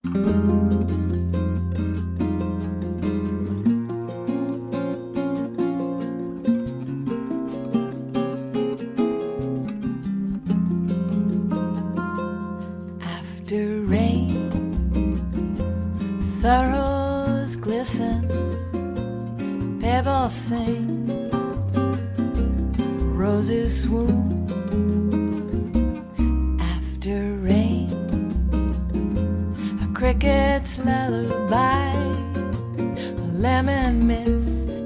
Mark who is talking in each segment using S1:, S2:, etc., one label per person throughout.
S1: After rain, sorrows glisten, pebbles sing, roses swoon. After rain, a cricket's lullaby, a lemon mist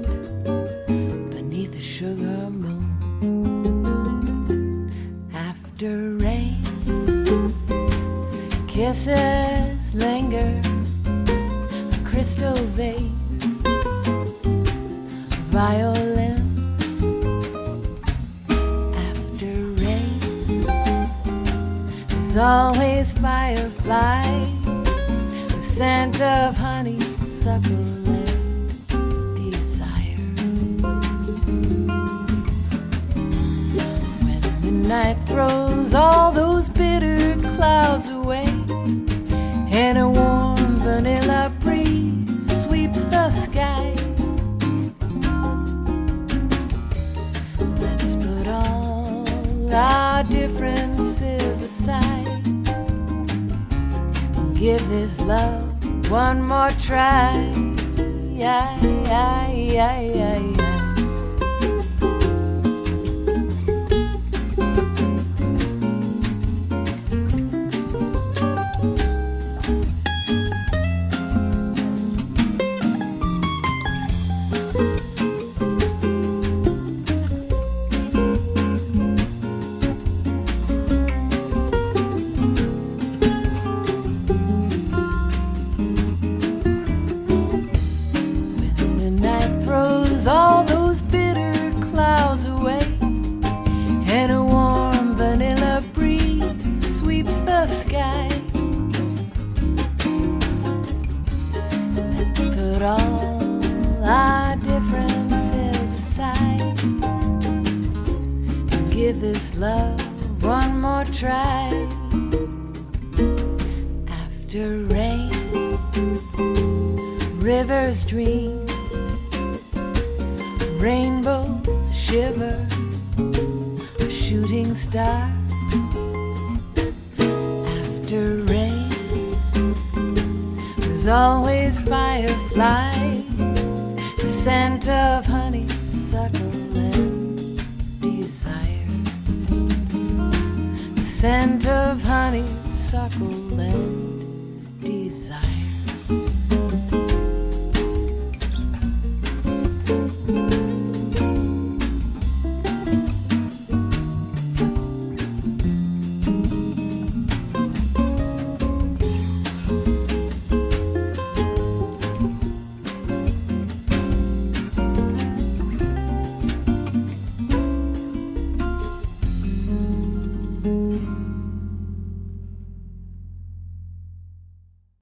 S1: beneath the sugar moon. After rain, kisses linger, a crystal vase, violins. After rain, there's always fireflies, the scent of honeysuckle and desire. When the night throws all those bitter clouds away, and a warm vanilla breeze sweeps the sky, let's put all our differences aside and give this love one more try. All those bitter clouds away, and a warm vanilla breeze sweeps the sky, let's put all our differences aside and give this love one more try. After rain, rivers dream, rainbows shiver, a shooting star. After rain, there's always fireflies, the scent of honeysuckle and desire, the scent of honeysuckle and